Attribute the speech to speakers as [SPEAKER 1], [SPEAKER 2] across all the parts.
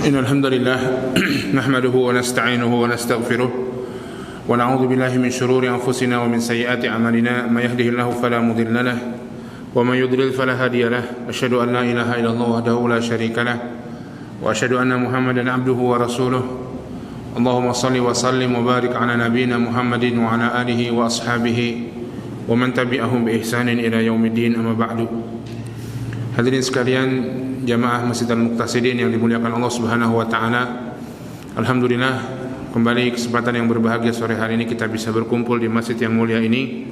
[SPEAKER 1] إن الحمد لله نحمده ونستعينه ونستغفره ونعوذ بالله من شرور أنفسنا ومن سيئات أعمالنا من يهده الله فلا مضل له ومن يضلل فلا هادي له أشهد أن لا إله إلا الله وحده لا شريك له وأشهد أن محمدا عبده ورسوله اللهم صل وسلم وبارك على نبينا محمد وعلى آله وأصحابه ومن تبعهم بإحسان إلى يوم الدين أما بعد. Hadirin sekalian jamaah Masjid Al-Muqtasidin yang dimuliakan Allah Subhanahu wa taala. Alhamdulillah, kembali kesempatan yang berbahagia sore hari ini kita bisa berkumpul di masjid yang mulia ini.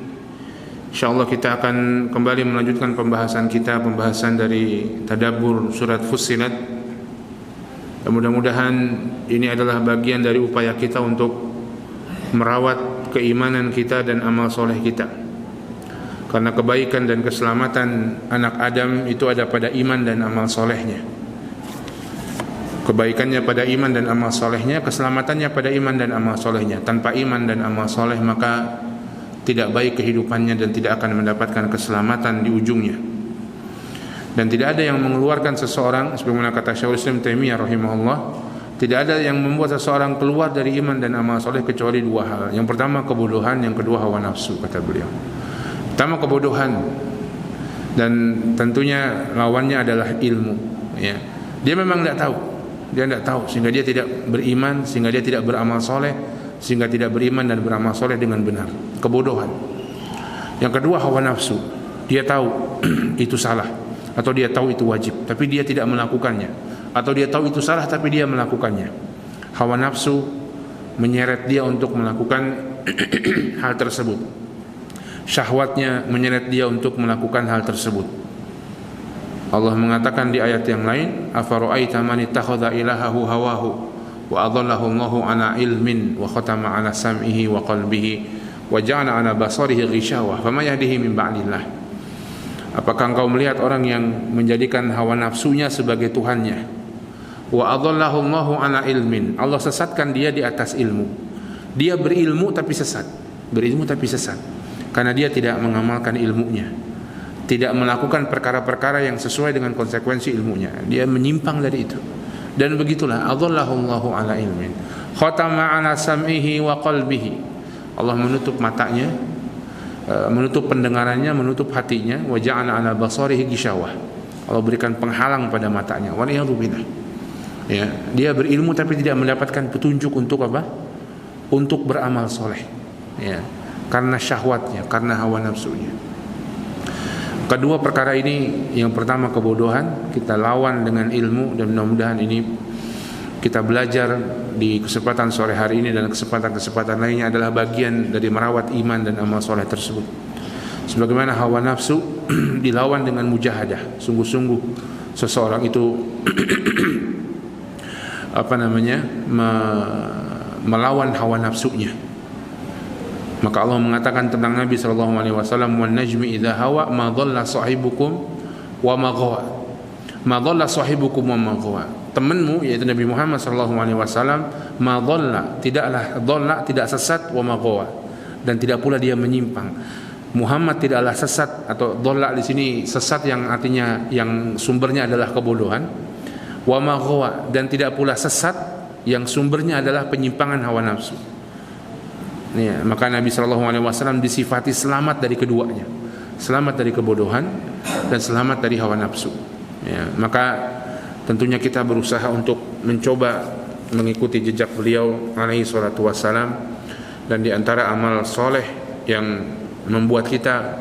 [SPEAKER 1] Insyaallah kita akan kembali melanjutkan pembahasan dari tadabbur surat Fussilat. Dan mudah-mudahan ini adalah bagian dari upaya kita untuk merawat keimanan kita dan amal soleh kita. Karena kebaikan dan keselamatan anak Adam itu ada pada iman dan amal solehnya. Kebaikannya pada iman dan amal solehnya, keselamatannya pada iman dan amal solehnya. Tanpa iman dan amal soleh maka tidak baik kehidupannya dan tidak akan mendapatkan keselamatan di ujungnya. Dan tidak ada yang mengeluarkan seseorang, sebagaimana kata Syekhul Islam Taimiyah rahimahullah, tidak ada yang membuat seseorang keluar dari iman dan amal soleh kecuali dua hal. Yang pertama kebodohan, yang kedua hawa nafsu, kata beliau. Pertama kebodohan, dan tentunya lawannya adalah ilmu. Ya, dia memang tidak tahu, sehingga dia tidak beriman, sehingga dia tidak beramal soleh, sehingga tidak beriman dan beramal soleh dengan benar. Kebodohan. Yang kedua hawa nafsu, dia tahu itu salah, atau dia tahu itu wajib, tapi dia tidak melakukannya, atau dia tahu itu salah tapi dia melakukannya. Hawa nafsu menyeret dia untuk melakukan hal tersebut. Syahwatnya menyeret dia untuk melakukan hal tersebut. Allah mengatakan di ayat yang lain, afara'aita man ittakhadha ilahahu hawahu wa adallahu Allahu ala ilmin wa khatama ala sam'ihi wa qalbihi wa ja'ala ala basarihi ghishawah fama yahdihi min ba'dillah. Apakah engkau melihat orang yang menjadikan hawa nafsunya sebagai tuhannya? Wa adallahu Allahu ala ilmin, Allah sesatkan dia di atas ilmu. Dia berilmu tapi sesat. Karena dia tidak mengamalkan ilmunya, tidak melakukan perkara-perkara yang sesuai dengan konsekuensi ilmunya. Dia menyimpang dari itu. Dan begitulah adallahu Allahu ala ilmin, khatama ala sam'ihi wa qalbihi. Allah menutup matanya, menutup pendengarannya, menutup hatinya. Wa ja'ala ala basarihi ghishawah, Allah berikan penghalang pada matanya. Wa liyadzubillah. Ya, dia berilmu tapi tidak mendapatkan petunjuk untuk apa? Untuk beramal soleh. Ya, karena syahwatnya, karena hawa nafsunya. Kedua perkara ini, yang pertama kebodohan, kita lawan dengan ilmu, dan mudah-mudahan ini kita belajar di kesempatan sore hari ini dan kesempatan-kesempatan lainnya adalah bagian dari merawat iman dan amal soleh tersebut. Sebagaimana hawa nafsu dilawan dengan mujahadah, sungguh-sungguh seseorang itu melawan hawa nafsunya. Maka Allah mengatakan tentang Nabi SAW, wan najmi idza hawa ma dhalla sahibukum wa ma ghawa. Ma dhalla sahibukum wa ma ghawa. Temanmu yaitu Nabi Muhammad SAW, ma dhalla, tidaklah dhalla, tidak sesat, wa ma ghawa, dan tidak pula dia menyimpang. Muhammad tidaklah sesat, atau dhalla di sini sesat yang artinya yang sumbernya adalah kebodohan. Wa ma ghawa, dan tidak pula sesat yang sumbernya adalah penyimpangan hawa nafsu. Ya, maka Nabi SAW disifati selamat dari keduanya, selamat dari kebodohan dan selamat dari hawa nafsu. Ya, maka tentunya kita berusaha untuk mencoba mengikuti jejak beliau alaihi salatu wassalam. Dan di antara amal soleh yang membuat kita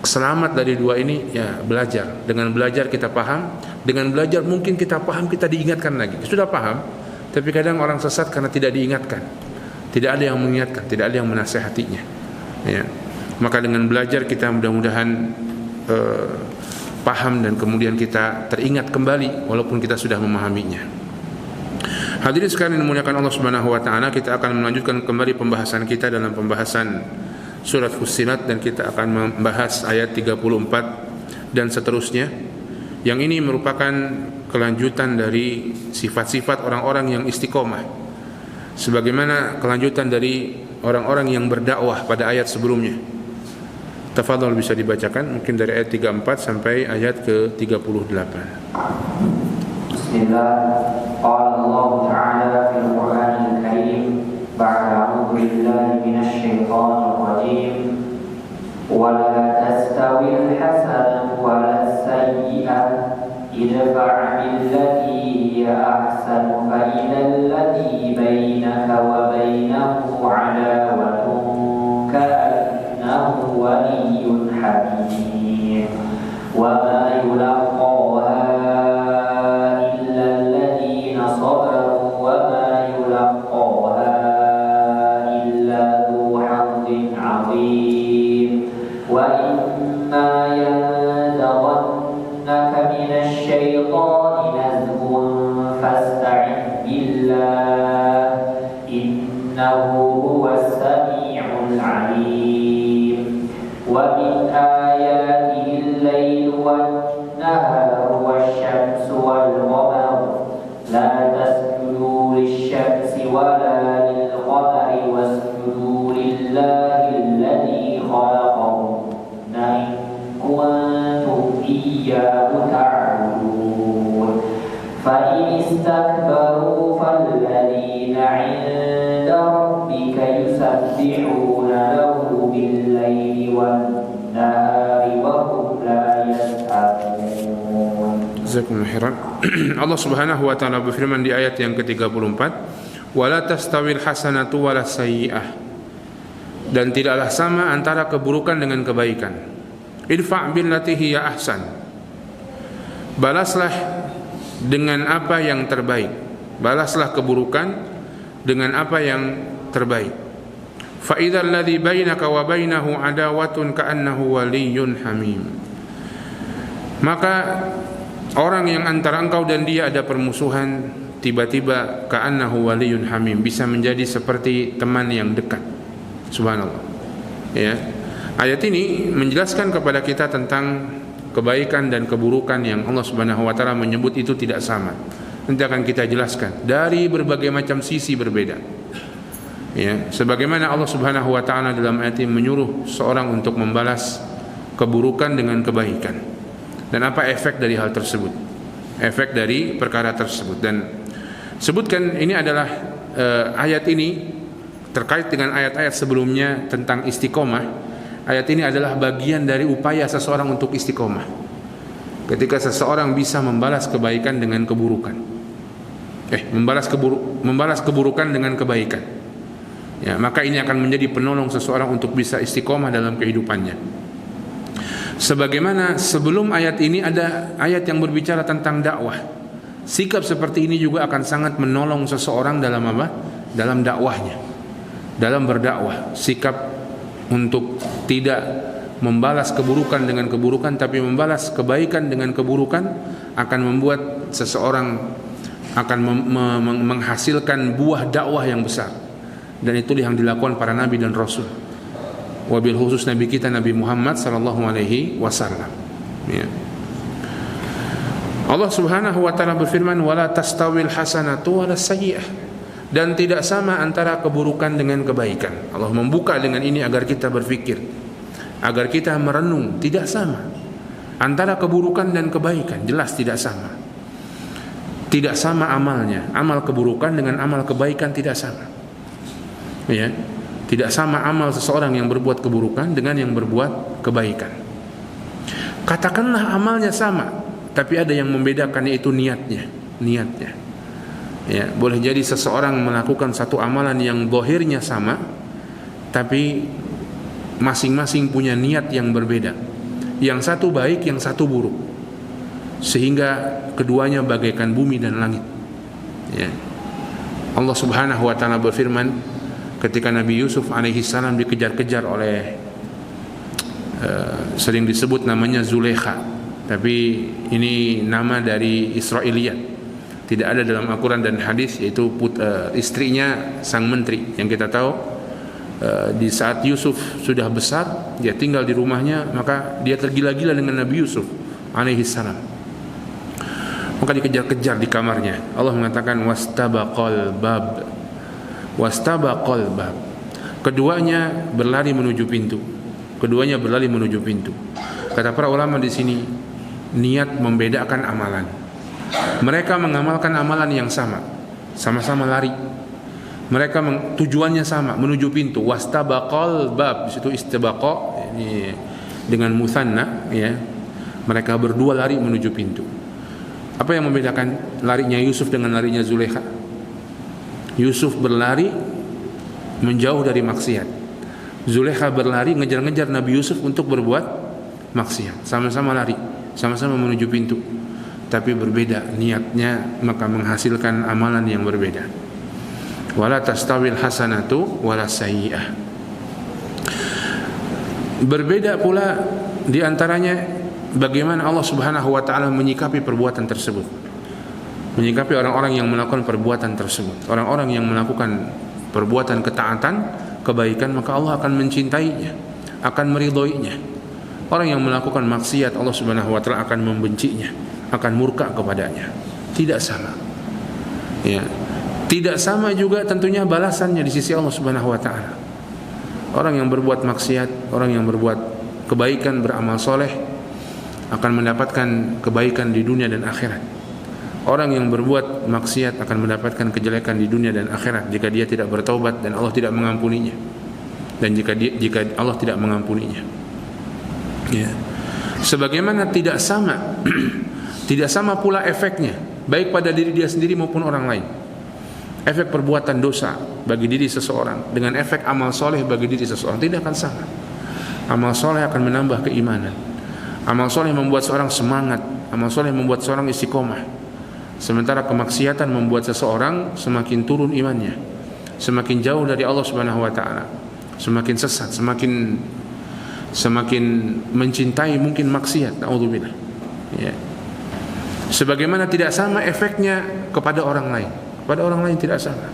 [SPEAKER 1] selamat dari dua ini, ya belajar. Dengan belajar kita paham, dengan belajar mungkin kita paham, kita diingatkan lagi. Sudah paham, tapi kadang orang sesat karena tidak diingatkan. Tidak ada yang mengingatkan, tidak ada yang menasihatinya. Ya. Maka dengan belajar kita mudah-mudahan paham dan kemudian kita teringat kembali walaupun kita sudah memahaminya. Hadirin sekalian yang dimuliakan Allah Subhanahu wa taala, kita akan melanjutkan kembali pembahasan kita dalam pembahasan surat Fussilat, dan kita akan membahas ayat 34 dan seterusnya. Yang ini merupakan kelanjutan dari sifat-sifat orang-orang yang istiqomah, sebagaimana kelanjutan dari orang-orang yang berdakwah pada ayat sebelumnya. Tafadhol, bisa dibacakan mungkin dari ayat 34 sampai ayat ke-38.
[SPEAKER 2] Bismillah. Qala Allah Ta'ala fil Qur'anil Karim ba'da a'udzu billahi minasy syaithanir rajim. Wa la tastawil hasanatu wa las sayyi'ah idfa' billati hiya ahsanu fa idzal ladzi bainaka wa bainahu 'adawatun ka'annahu waliyyun hamim. Wa ma yulaqaha
[SPEAKER 1] Allah Subhanahu wa taala berfirman di ayat yang ke-34, "Wala tastawil hasanatu walas sayyi'ah." Dan tidaklah sama antara keburukan dengan kebaikan. Idfa' billati hiya ahsan. Balaslah dengan apa yang terbaik. Balaslah keburukan dengan apa yang terbaik. Fa idzal ladzi bainaka wa bainahu adawatun ka'annahu waliyyun hamim. Maka orang yang antara engkau dan dia ada permusuhan, tiba-tiba ka'annahu waliyyun hamim, bisa menjadi seperti teman yang dekat. Subhanallah. Ya. Ayat ini menjelaskan kepada kita tentang kebaikan dan keburukan yang Allah Subhanahu wa taala menyebut itu tidak sama. Nanti akan kita jelaskan dari berbagai macam sisi berbeda. Ya, sebagaimana Allah Subhanahu wa taala dalam ayat ini menyuruh seorang untuk membalas keburukan dengan kebaikan. Dan apa efek dari hal tersebut? Efek dari perkara tersebut. Dan sebutkan ini adalah ayat ini terkait dengan ayat-ayat sebelumnya tentang istiqomah. Ayat ini adalah bagian dari upaya seseorang untuk istiqomah. Ketika seseorang bisa membalas kebaikan dengan keburukan, membalas keburukan dengan kebaikan, ya, maka ini akan menjadi penolong seseorang untuk bisa istiqomah dalam kehidupannya. Sebagaimana sebelum ayat ini ada ayat yang berbicara tentang dakwah. Sikap seperti ini juga akan sangat menolong seseorang dalam apa? Dalam dakwahnya, dalam berdakwah. Sikap untuk tidak membalas keburukan dengan keburukan, tapi membalas kebaikan dengan keburukan akan membuat seseorang akan menghasilkan buah dakwah yang besar. Dan itu yang dilakukan para nabi dan rasul. Wabil khusus nabi kita Nabi Muhammad sallallahu alaihi wasallam. Ya. Allah Subhanahu wa taala berfirman, "Wala tastawil hasanatu walas sayyi'ah." Dan tidak sama antara keburukan dengan kebaikan. Allah membuka dengan ini agar kita berpikir, agar kita merenung. Tidak sama antara keburukan dan kebaikan, jelas tidak sama. Tidak sama amalnya. Amal keburukan dengan amal kebaikan tidak sama. Ya. Tidak sama amal seseorang yang berbuat keburukan dengan yang berbuat kebaikan. Katakanlah amalnya sama, tapi ada yang membedakan, yaitu niatnya. Ya, boleh jadi seseorang melakukan satu amalan yang zahirnya sama, tapi masing-masing punya niat yang berbeda. Yang satu baik, yang satu buruk, sehingga keduanya bagaikan bumi dan langit. Ya. Allah Subhanahu wa taala berfirman ketika Nabi Yusuf alaihi salam dikejar-kejar oleh sering disebut namanya Zulaikha, tapi ini nama dari Israiliyat, tidak ada dalam Al-Quran dan hadis, yaitu istrinya sang menteri. Yang kita tahu di saat Yusuf sudah besar, dia tinggal di rumahnya, maka dia tergila-gila dengan Nabi Yusuf alaihi salam, maka dikejar-kejar di kamarnya. Allah mengatakan wastabaqal bab. Keduanya berlari menuju pintu. Kata para ulama di sini, niat membedakan amalan. Mereka mengamalkan amalan yang sama, sama-sama lari. Mereka tujuannya sama, menuju pintu. Wastabaqal bab, di situ istibaqa ini dengan musanna, ya. Mereka berdua lari menuju pintu. Apa yang membedakan larinya Yusuf dengan larinya Zulaikha? Yusuf berlari menjauh dari maksiat. Zulaikha berlari ngejar-ngejar Nabi Yusuf untuk berbuat maksiat. Sama-sama lari, sama-sama menuju pintu, tapi berbeda niatnya, maka menghasilkan amalan yang berbeda. Wala tastawil hasanatu wala sayyi'ah. Berbeda pula diantaranya bagaimana Allah Subhanahu wa ta'ala menyikapi perbuatan tersebut, menyikapi orang-orang yang melakukan perbuatan tersebut. Orang-orang yang melakukan perbuatan ketaatan, kebaikan, maka Allah akan mencintainya, akan meridhoinya. Orang yang melakukan maksiat, Allah Subhanahu wa ta'ala akan membencinya, akan murka kepadanya. Tidak sama, ya. Tidak sama juga tentunya balasannya di sisi Allah Subhanahu wa ta'ala. Orang yang berbuat maksiat, orang yang berbuat kebaikan, beramal soleh, akan mendapatkan kebaikan di dunia dan akhirat. Orang yang berbuat maksiat akan mendapatkan kejelekan di dunia dan akhirat jika dia tidak bertaubat dan Allah tidak mengampuninya, dan jika Allah tidak mengampuninya, ya. Sebagaimana tidak sama tidak sama pula efeknya, baik pada diri dia sendiri maupun orang lain. Efek perbuatan dosa bagi diri seseorang dengan efek amal soleh bagi diri seseorang tidak akan sama. Amal soleh akan menambah keimanan. Amal soleh membuat seorang semangat. Amal soleh membuat seorang istiqomah. Sementara kemaksiatan membuat seseorang semakin turun imannya, semakin jauh dari Allah Subhanahu wa ta'ala, semakin sesat, semakin mencintai mungkin maksiat. Na'udzubillah, ya. Sebagaimana tidak sama efeknya kepada orang lain. Kepada orang lain tidak sama,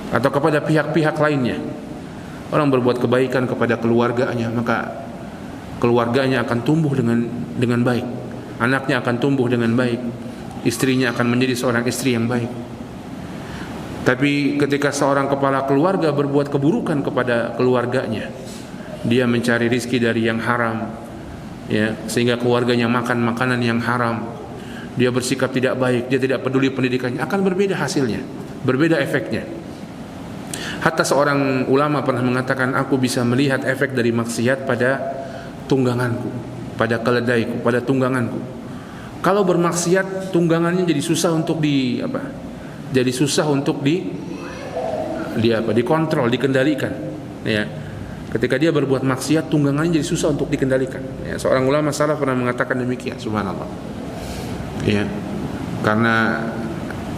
[SPEAKER 1] atau kepada pihak-pihak lainnya. Orang berbuat kebaikan kepada keluarganya, maka keluarganya akan tumbuh dengan baik, anaknya akan tumbuh dengan baik, istrinya akan menjadi seorang istri yang baik. Tapi ketika seorang kepala keluarga berbuat keburukan kepada keluarganya, dia mencari rizki dari yang haram, ya, sehingga keluarganya makan makanan yang haram, dia bersikap tidak baik, dia tidak peduli pendidikannya, akan berbeda hasilnya, berbeda efeknya. Hatta seorang ulama pernah mengatakan, aku bisa melihat efek dari maksiat pada tungganganku, pada keledaiku, pada tungganganku. Kalau bermaksiat, tunggangannya jadi susah untuk dikontrol, dikendalikan, ya. Ketika dia berbuat maksiat, tunggangannya jadi susah untuk dikendalikan, ya. Seorang ulama salaf pernah mengatakan demikian, subhanallah, ya. Karena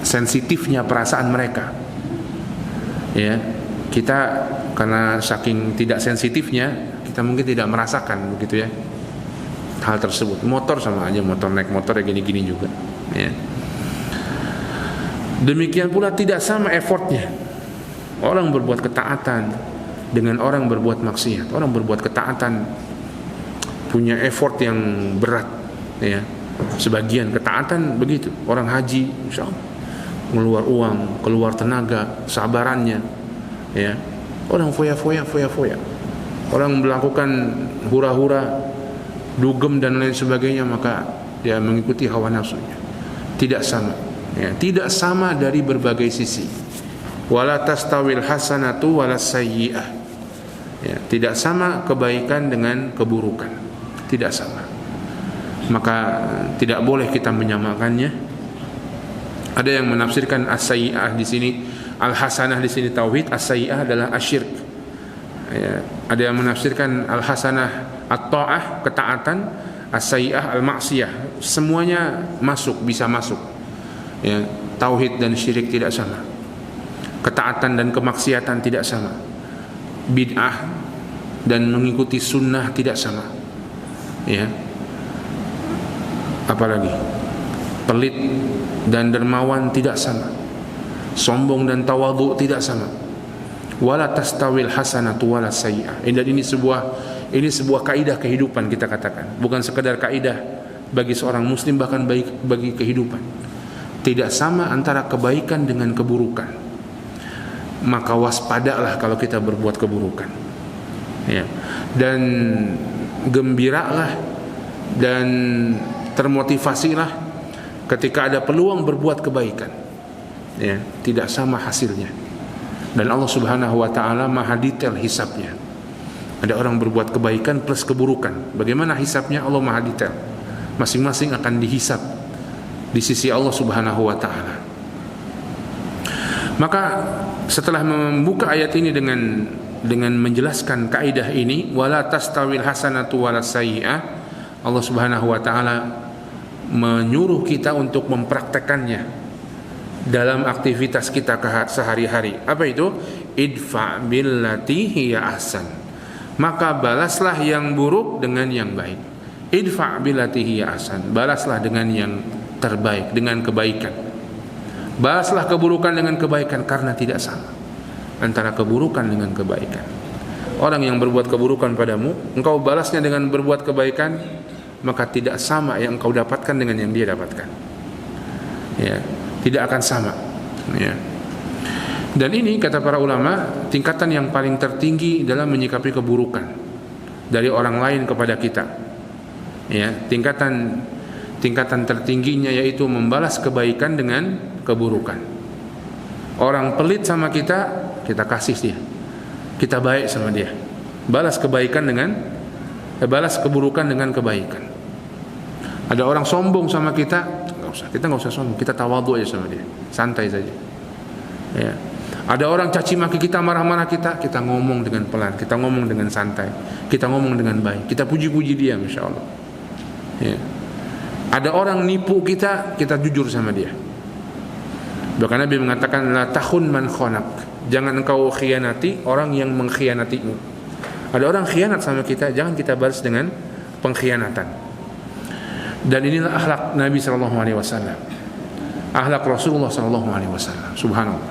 [SPEAKER 1] sensitifnya perasaan mereka, ya. Kita karena saking tidak sensitifnya, kita mungkin tidak merasakan begitu, ya, hal tersebut. Motor sama aja, naik motor ya gini-gini juga, ya. Demikian pula tidak sama effortnya orang berbuat ketaatan dengan orang berbuat maksiat. Orang berbuat ketaatan punya effort yang berat, ya. Sebagian ketaatan begitu, orang haji insya Allah keluar uang, keluar tenaga, sabarannya, ya. Orang foya-foya, orang melakukan hura-hura, dugem dan lain sebagainya, maka dia mengikuti hawa nafsunya. Tidak sama, ya. Tidak sama dari berbagai sisi. Wala tastawil hasanatu wala sayyi'ah, ya. Tidak sama kebaikan dengan keburukan, tidak sama. Maka tidak boleh kita menyamakannya. Ada yang menafsirkan as-sayyi'ah di sini al-hasanah, di sini tauhid, as-sayyi'ah adalah asyirk, ya. Ada yang menafsirkan al-hasanah at-ta'ah, ketaatan, as-sayyi'ah al-maksiyah. Semuanya masuk, bisa masuk, ya. Tauhid dan syirik tidak sama, ketaatan dan kemaksiatan tidak sama, bid'ah dan mengikuti sunnah tidak sama, ya. Apalagi pelit dan dermawan tidak sama, sombong dan tawadhu tidak sama. Wala tastawil hasanatu wala sayyi'ah. Ini sebuah kaidah kehidupan, kita katakan, bukan sekedar kaidah bagi seorang muslim, bahkan bagi kehidupan. Tidak sama antara kebaikan dengan keburukan. Maka waspadalah kalau kita berbuat keburukan, ya. Dan gembiralah dan termotivasilah ketika ada peluang berbuat kebaikan, ya, tidak sama hasilnya. Dan Allah Subhanahu wa taala Maha detail hisabnya. Ada orang berbuat kebaikan plus keburukan. Bagaimana hisabnya? Allah Maha detail. Masing-masing akan dihisab di sisi Allah Subhanahu wa taala. Maka setelah membuka ayat ini dengan menjelaskan kaidah ini, wala tastawil hasanatu wala sayyi'ah, Allah Subhanahu wa taala menyuruh kita untuk mempraktekannya dalam aktivitas kita sehari-hari. Apa itu? Idfa billati hiya ahsan. Maka balaslah yang buruk dengan yang baik. Idfa billati hiya ahsan. Balaslah dengan yang terbaik, dengan kebaikan. Balaslah keburukan dengan kebaikan, karena tidak sama antara keburukan dengan kebaikan. Orang yang berbuat keburukan padamu, engkau balasnya dengan berbuat kebaikan, maka tidak sama yang engkau dapatkan dengan yang dia dapatkan. Ya, tidak akan sama. Ya. Dan ini kata para ulama, tingkatan yang paling tertinggi dalam menyikapi keburukan dari orang lain kepada kita. Ya, tingkatan tertingginya yaitu membalas kebaikan dengan keburukan. Orang pelit sama kita, kita kasih dia. Kita baik sama dia. Balas keburukan dengan kebaikan. Ada orang sombong sama kita nggak usah sombong, kita tawadhu aja sama dia, santai saja. Ya. Ada orang caci maki kita, marah-marah kita ngomong dengan pelan, kita ngomong dengan santai, kita ngomong dengan baik, kita puji-puji dia, masya Allah. Ya. Ada orang nipu kita jujur sama dia. Bahkan Nabi mengatakan, la takhun man khonak, jangan engkau khianati orang yang mengkhianatimu. Ada orang khianat sama kita, jangan kita balas dengan pengkhianatan. Dan inilah akhlak Nabi SAW, akhlak Rasulullah SAW. Subhanallah.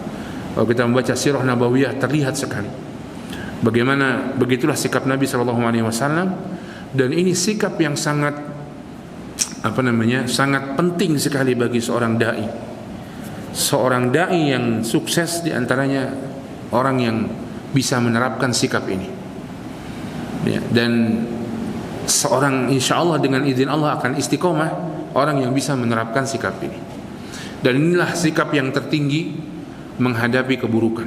[SPEAKER 1] Kalau kita membaca sirah nabawiyah, terlihat sekali begitulah sikap Nabi SAW. Dan ini sikap yang sangat sangat penting sekali bagi seorang dai. Seorang dai yang sukses diantaranya orang yang bisa menerapkan sikap ini. Ya, dan seorang insyaallah dengan izin Allah akan istiqomah, orang yang bisa menerapkan sikap ini. Dan inilah sikap yang tertinggi menghadapi keburukan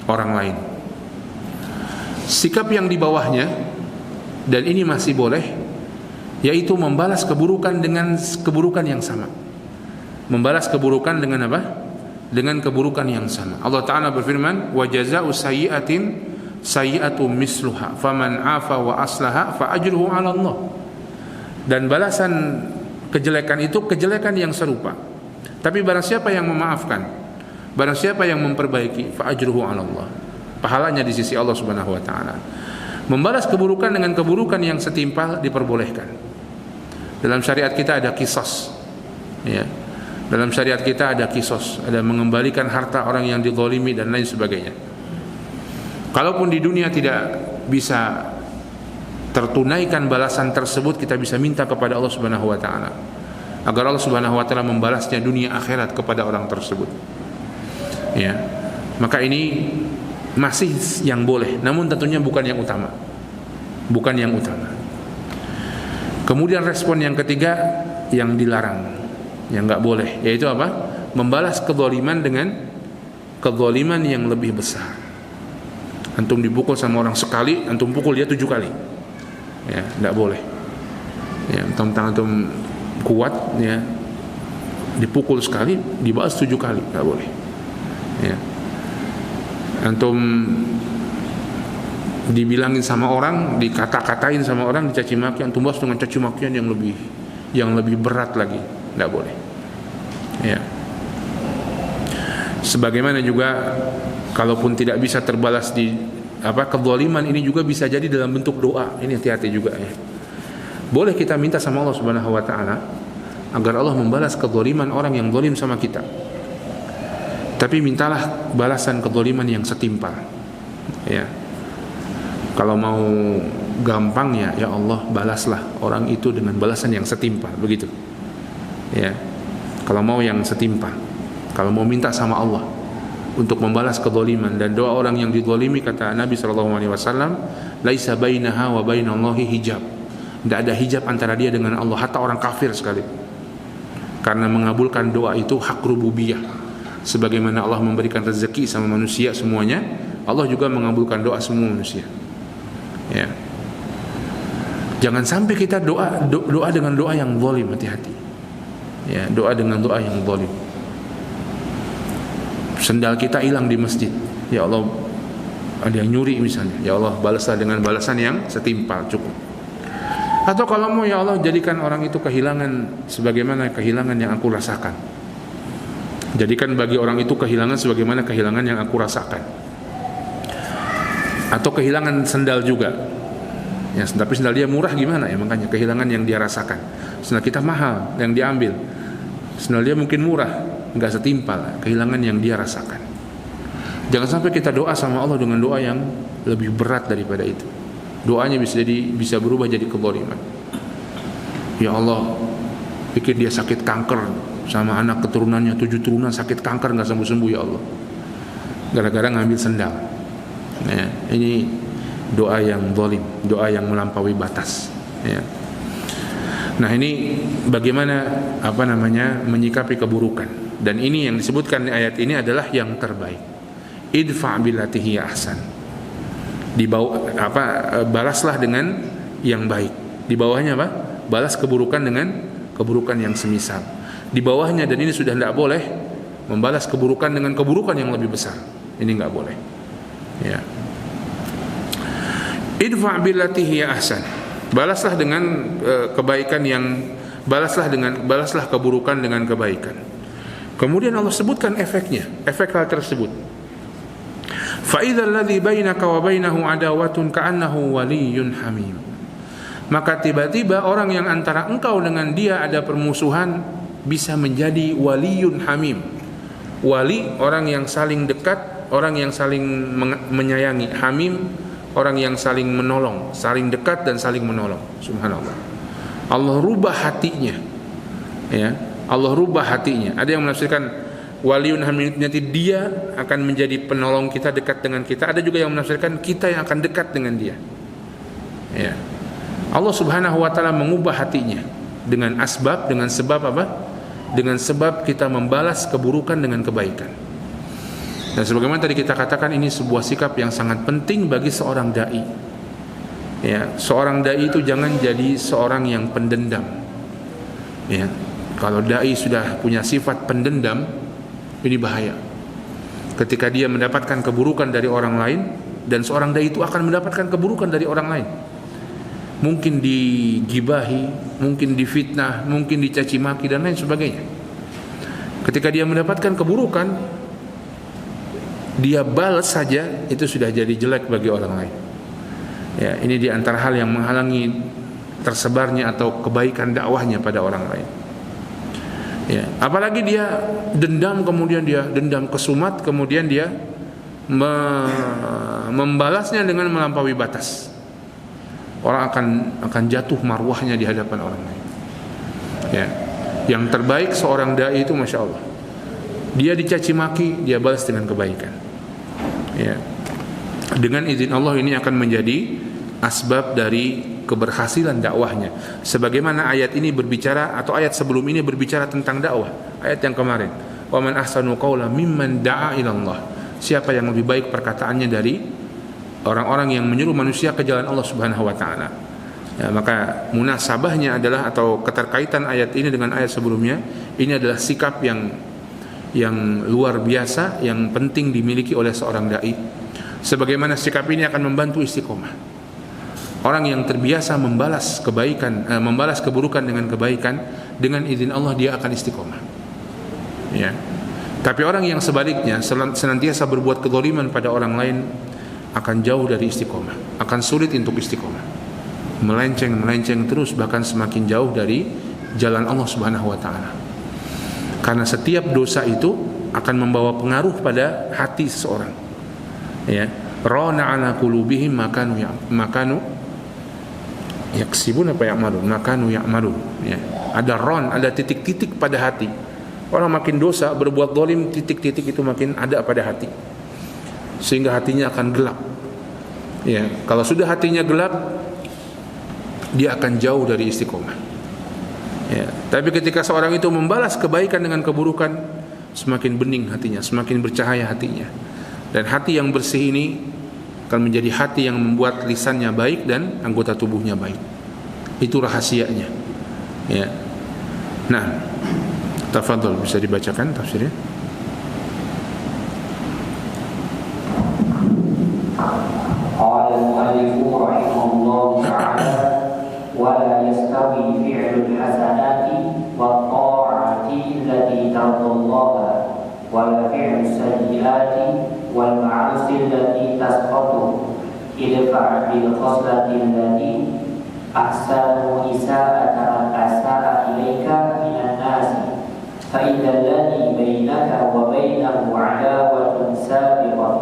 [SPEAKER 1] orang lain. Sikap yang di bawahnya, dan ini masih boleh, yaitu membalas keburukan dengan keburukan yang sama. Membalas keburukan dengan apa? Dengan keburukan yang sama. Allah Ta'ala berfirman, wa jazaa'u sayyi'atin sayyi'atu misluha faman 'afa wa aslaha fa ajruhu 'ala Allah. Dan balasan kejelekan itu kejelekan yang serupa. Tapi barang siapa yang memaafkan, barang siapa yang memperbaiki, fa ajruhu 'ala Allah. Pahalanya di sisi Allah Subhanahu wa taala. Membalas keburukan dengan keburukan yang setimpal diperbolehkan. Dalam syariat kita ada qisas. Ya. Dalam syariat kita ada qisas, ada mengembalikan harta orang yang dizalimi dan lain sebagainya. Kalaupun di dunia tidak bisa tertunaikan balasan tersebut, kita bisa minta kepada Allah Subhanahu wa taala agar Allah Subhanahu wa taala membalasnya dunia akhirat kepada orang tersebut. Ya. Maka ini masih yang boleh, namun tentunya bukan yang utama. Bukan yang utama. Kemudian respon yang ketiga yang dilarang, yang enggak boleh, yaitu apa? Membalas kezaliman dengan kezaliman yang lebih besar. Antum dipukul sama orang sekali, antum pukul dia 7 kali. Ya, enggak boleh. Ya, antum kuat ya, dipukul sekali, dibalas 7 kali, enggak boleh. Ya. Antum dibilangin sama orang, dikata-katain sama orang, dicaci maki, antum balas dengan caci makian yang lebih berat lagi, enggak boleh. Ya. Sebagaimana juga kalaupun tidak bisa terbalas di kezaliman ini juga bisa jadi dalam bentuk doa. Ini hati-hati juga ya. Boleh kita minta sama Allah Subhanahu wa taala agar Allah membalas kezaliman orang yang zalim sama kita. Tapi mintalah balasan kezaliman yang setimpal. Ya. Kalau mau gampangnya, ya Allah balaslah orang itu dengan balasan yang setimpal, begitu. Ya. Kalau mau yang setimpal. Kalau mau minta sama Allah untuk membalas kezaliman, dan doa orang yang dizalimi, kata Nabi SAW, laisa bainaha wa bainallahi hijab. Tidak ada hijab antara dia dengan Allah, hatta orang kafir sekali. Karena mengabulkan doa itu hak rububiyah. Sebagaimana Allah memberikan rezeki sama manusia semuanya, Allah juga mengabulkan doa semua manusia. Ya. Jangan sampai kita doa dengan doa yang zalim, hati-hati. Ya, doa dengan doa yang zalim. Sendal kita hilang di masjid, ya Allah, ada yang nyuri misalnya, ya Allah balaslah dengan balasan yang setimpal, cukup. Atau kalau mau, ya Allah jadikan orang itu kehilangan sebagaimana kehilangan yang aku rasakan. Jadikan bagi orang itu kehilangan sebagaimana kehilangan yang aku rasakan. Atau kehilangan sendal juga. Ya, tapi sendal dia murah gimana ya, makanya kehilangan yang dia rasakan. Sendal kita mahal yang diambil. Sendal dia mungkin murah, enggak setimpal kehilangan yang dia rasakan. Jangan sampai kita doa sama Allah dengan doa yang lebih berat daripada itu. Doanya bisa berubah jadi kezaliman. Ya Allah, pikir dia sakit kanker sama anak keturunannya 7 turunan sakit kanker enggak sembuh-sembuh, ya Allah. Gara-gara ngambil sendal. Ya, ini doa yang zalim, doa yang melampaui batas. Ya. Nah, ini bagaimana menyikapi keburukan. Dan ini yang disebutkan di ayat ini adalah yang terbaik. Idfa' billati hiya ahsan. Balaslah dengan yang baik. Di bawahnya apa? Balas keburukan dengan keburukan yang semisal. Di bawahnya, dan ini sudah tidak boleh, membalas keburukan dengan keburukan yang lebih besar. Ini enggak boleh. Ya. Idfa' billati hiya ahsan. Balaslah dengan kebaikan yang balaslah keburukan dengan kebaikan. Kemudian Allah sebutkan efeknya, efek hal tersebut. Fa idzal ladzi bainaka wa bainahu adawatun ka'annahu waliyyun hamim. Maka tiba-tiba orang yang antara engkau dengan dia ada permusuhan bisa menjadi waliyun hamim. Wali, orang yang saling dekat, orang yang saling menyayangi. Hamim, orang yang saling menolong, saling dekat dan saling menolong. Subhanallah. Allah rubah hatinya. Ya, Allah rubah hatinya. Ada yang menafsirkan waliun hamim nanti dia akan menjadi penolong kita, dekat dengan kita. Ada juga yang menafsirkan kita yang akan dekat dengan dia. Ya. Allah Subhanahu wa taala mengubah hatinya dengan asbab, dengan sebab apa? Dengan sebab kita membalas keburukan dengan kebaikan. Dan sebagaimana tadi kita katakan, ini sebuah sikap yang sangat penting bagi seorang dai. Ya, seorang dai itu jangan jadi seorang yang pendendam. Ya, kalau dai sudah punya sifat pendendam, ini bahaya. Ketika dia mendapatkan keburukan dari orang lain, dan seorang dai itu akan mendapatkan keburukan dari orang lain. Mungkin digibahi, mungkin difitnah, mungkin dicaci maki dan lain sebagainya. Ketika dia mendapatkan keburukan, dia balas saja, itu sudah jadi jelek bagi orang lain. Ya, ini di antara hal yang menghalangi tersebarnya atau kebaikan dakwahnya pada orang lain. Ya, apalagi dia dendam, kemudian dia dendam kesumat, kemudian dia membalasnya dengan melampaui batas. Orang akan jatuh marwahnya di hadapan orang lain. Ya, yang terbaik seorang dai itu, masya Allah, dia dicaci maki, dia balas dengan kebaikan. Ya, dengan izin Allah ini akan menjadi asbab dari keberhasilan dakwahnya. Sebagaimana ayat ini berbicara, atau ayat sebelum ini berbicara tentang dakwah. Ayat yang kemarin, wa man ahsanu qawlan mimman da'a ila Allah. Siapa yang lebih baik perkataannya dari orang-orang yang menyuruh manusia ke jalan Allah Subhanahu wa taala. Ya, maka munasabahnya adalah, atau keterkaitan ayat ini dengan ayat sebelumnya, ini adalah sikap yang luar biasa, yang penting dimiliki oleh seorang dai. Sebagaimana sikap ini akan membantu istiqomah. Orang yang terbiasa membalas kebaikan, membalas keburukan dengan kebaikan, dengan izin Allah dia akan istiqomah. Ya. Tapi orang yang sebaliknya senantiasa berbuat kezaliman pada orang lain akan jauh dari istiqomah, akan sulit untuk istiqomah, melenceng terus, bahkan semakin jauh dari jalan Allah Subhanahu wa taala. Karena setiap dosa itu akan membawa pengaruh pada hati seseorang. Ya, rana ala qulubihim makanu yaksibun apa ya'malun, makanu ya'malun. Ya, ada ron, ada titik-titik pada hati. Orang makin dosa, berbuat zalim, titik-titik itu makin ada pada hati, sehingga hatinya akan gelap. Ya, kalau sudah hatinya gelap, dia akan jauh dari istiqomah. Ya, tapi ketika seorang itu membalas kebaikan dengan keburukan, semakin bening hatinya, semakin bercahaya hatinya. Dan hati yang bersih ini akan menjadi hati yang membuat lisannya baik dan anggota tubuhnya baik. Itu rahasianya. Ya. Nah, tafadhol, bisa dibacakan tafsirnya.
[SPEAKER 2] قال المؤلف رحمه الله تعالى ولا يستوي فعل الحسنات والطاعات التي ترضى الله ولا فعل السيئات والمعاصي التي تسقطه ادفع بالخصلة التي أحسن إساءة من أساء إليك من الناس فإذا الذي بينك وبينه عداوة سابقة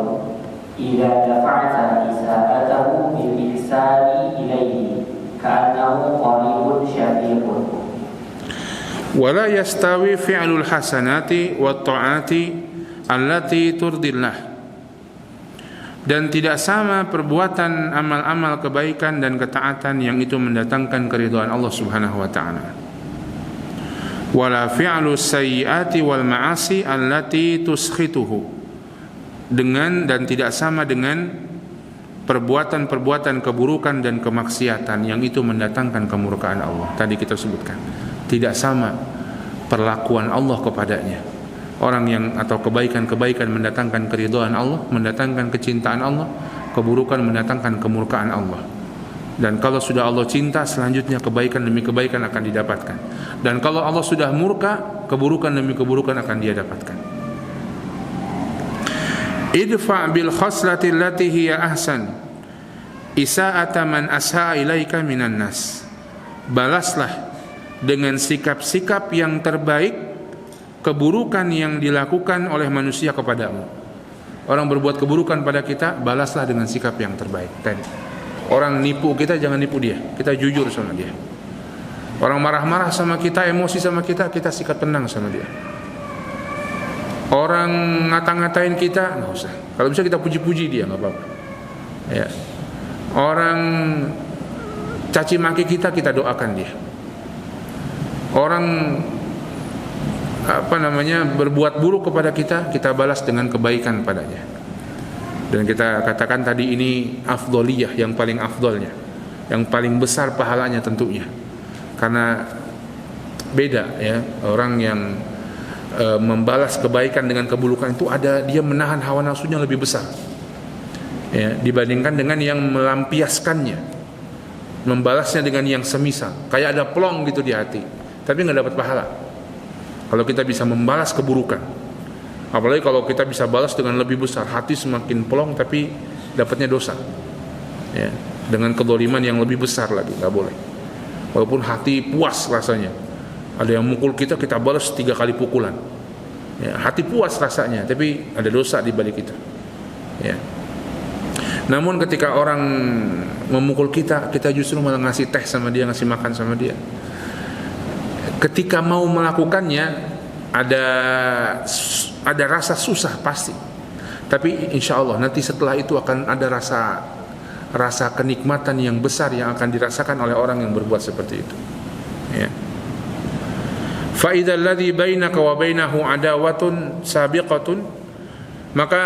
[SPEAKER 2] إذا دفعت إساءته بالإحسان إليه كأنه قريب شفيق.
[SPEAKER 1] ولا يستوي فعل الحسنات والطاعات التي ترضي الله. Dan tidak sama perbuatan amal-amal kebaikan dan ketaatan yang itu mendatangkan keridhaan Allah Subhanahu wa taala. Wala fi'lu sayyiati wal ma'asi allati tuskhituhu. Dan tidak sama dengan perbuatan-perbuatan keburukan dan kemaksiatan yang itu mendatangkan kemurkaan Allah. Tadi kita sebutkan, tidak sama perlakuan Allah kepadanya. Orang yang atau kebaikan-kebaikan mendatangkan keridhaan Allah, mendatangkan kecintaan Allah, keburukan mendatangkan kemurkaan Allah. Dan kalau sudah Allah cinta, selanjutnya kebaikan demi kebaikan akan didapatkan. Dan kalau Allah sudah murka, keburukan demi keburukan akan dia dapatkan. Idfa' bil khaslati allati hiya ahsan isa'ata man asha'a ilaika minan nas. Balaslah dengan sikap-sikap yang terbaik keburukan yang dilakukan oleh manusia kepadamu. Orang berbuat keburukan pada kita, balaslah dengan sikap yang terbaik. Tadi orang nipu kita, jangan nipu dia, kita jujur sama dia. Orang marah-marah sama kita, emosi sama kita, kita sikap tenang sama dia. Orang ngata-ngatain kita, nggak usah. Kalau bisa kita puji-puji dia, nggak apa-apa. Ya. Orang caci maki kita, kita doakan dia. Orang berbuat buruk kepada kita, kita balas dengan kebaikan padanya. Dan kita katakan tadi ini afdoliyah, yang paling afdolnya, yang paling besar pahalanya tentunya. Karena beda ya, orang yang membalas kebaikan dengan keburukan itu ada dia menahan hawa nafsunya lebih besar ya, dibandingkan dengan yang melampiaskannya, membalasnya dengan yang semisal, kayak ada plong gitu di hati tapi nggak dapat pahala. Kalau kita bisa membalas keburukan, apalagi kalau kita bisa balas dengan lebih besar, hati semakin plong tapi dapatnya dosa ya, dengan kezaliman yang lebih besar lagi, nggak boleh. Walaupun hati puas rasanya, ada yang mukul kita, kita balas 3 kali pukulan ya, hati puas rasanya, tapi ada dosa di balik itu ya. Namun ketika orang memukul kita, kita justru malah ngasih teh sama dia, ngasih makan sama dia. Ketika mau melakukannya ada rasa susah pasti, tapi insya Allah nanti setelah itu akan ada rasa kenikmatan yang besar yang akan dirasakan oleh orang yang berbuat seperti itu ya. Fa idzal ladzi bainaka wa bainahu adawatun sabiqatun, maka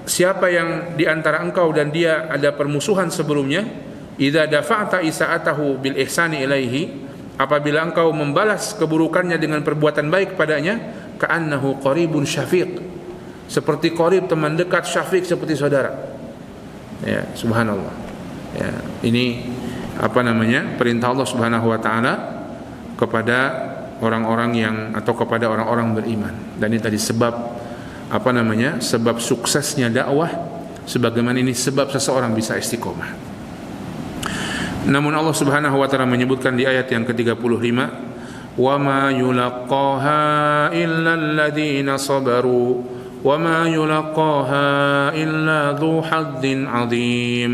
[SPEAKER 1] siapa yang di antara engkau dan dia ada permusuhan sebelumnya, idza dafa'ta isa'atahu bil ihsani ilaihi, apabila engkau membalas keburukannya dengan perbuatan baik padanya, ka'annahu qaribun syafiq, seperti qarib teman dekat, syafiq seperti saudara ya. Subhanallah ya, ini perintah Allah Subhanahu wa taala kepada orang-orang yang atau kepada orang-orang beriman. Dan ini tadi sebab sebab suksesnya dakwah, sebagaimana ini sebab seseorang bisa istiqomah. Namun Allah Subhanahu wa taala menyebutkan di ayat yang ke-35, wa ma yulaqqaha illa alladziina sabaru wa ma yulaqqaha illa dzu haddin 'adzim.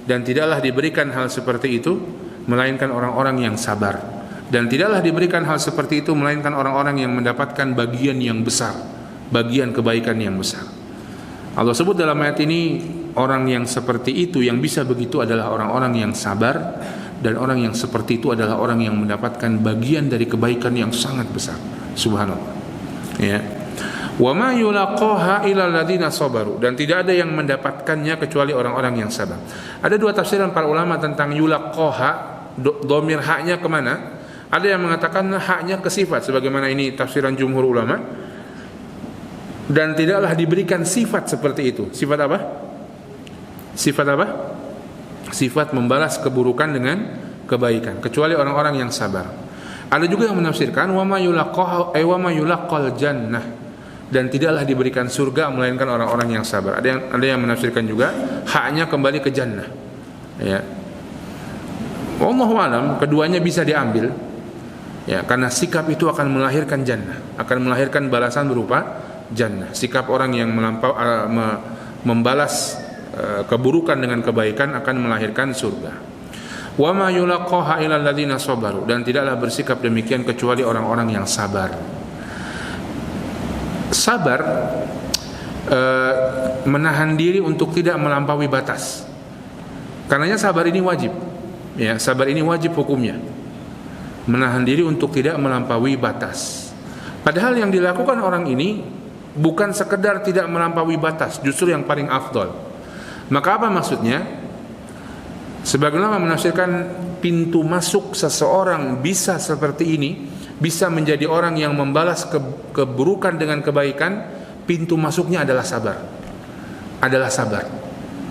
[SPEAKER 1] Dan tidaklah diberikan hal seperti itu melainkan orang-orang yang sabar. Dan tidaklah diberikan hal seperti itu melainkan orang-orang yang mendapatkan bagian yang besar, bagian kebaikan yang besar. Allah sebut dalam ayat ini orang yang seperti itu, yang bisa begitu adalah orang-orang yang sabar dan orang yang seperti itu adalah orang yang mendapatkan bagian dari kebaikan yang sangat besar. Subhanallah. Ya. Wa ma yulaqaha illa alladziina sabaru, dan tidak ada yang mendapatkannya kecuali orang-orang yang sabar. Ada dua tafsiran para ulama tentang yulaqaha, dhamir haknya kemana? Ada yang mengatakan haknya ke sifat, sebagaimana ini tafsiran jumhur ulama, dan tidaklah diberikan sifat seperti itu. Sifat apa? Sifat apa? Sifat membalas keburukan dengan kebaikan, kecuali orang-orang yang sabar. Ada juga yang menafsirkan wa ma yulaqqal jannah, dan tidaklah diberikan surga melainkan orang-orang yang sabar. Ada yang menafsirkan juga haknya kembali ke jannah. Ya. Wallahu alam, keduanya bisa diambil. Ya, karena sikap itu akan melahirkan jannah, akan melahirkan balasan berupa jannah. Sikap orang yang membalas keburukan dengan kebaikan akan melahirkan surga. Wa ma yulaqqaha illa alladziina sabaru, dan tidaklah bersikap demikian kecuali orang-orang yang sabar. Sabar menahan diri untuk tidak melampaui batas. Karenanya sabar ini wajib. Ya, sabar ini wajib hukumnya. Menahan diri untuk tidak melampaui batas. Padahal yang dilakukan orang ini bukan sekedar tidak melampaui batas, justru yang paling afdal. Maka apa maksudnya? Sebagian ulama menafsirkan pintu masuk seseorang bisa seperti ini, bisa menjadi orang yang membalas keburukan dengan kebaikan, pintu masuknya adalah sabar. Adalah sabar.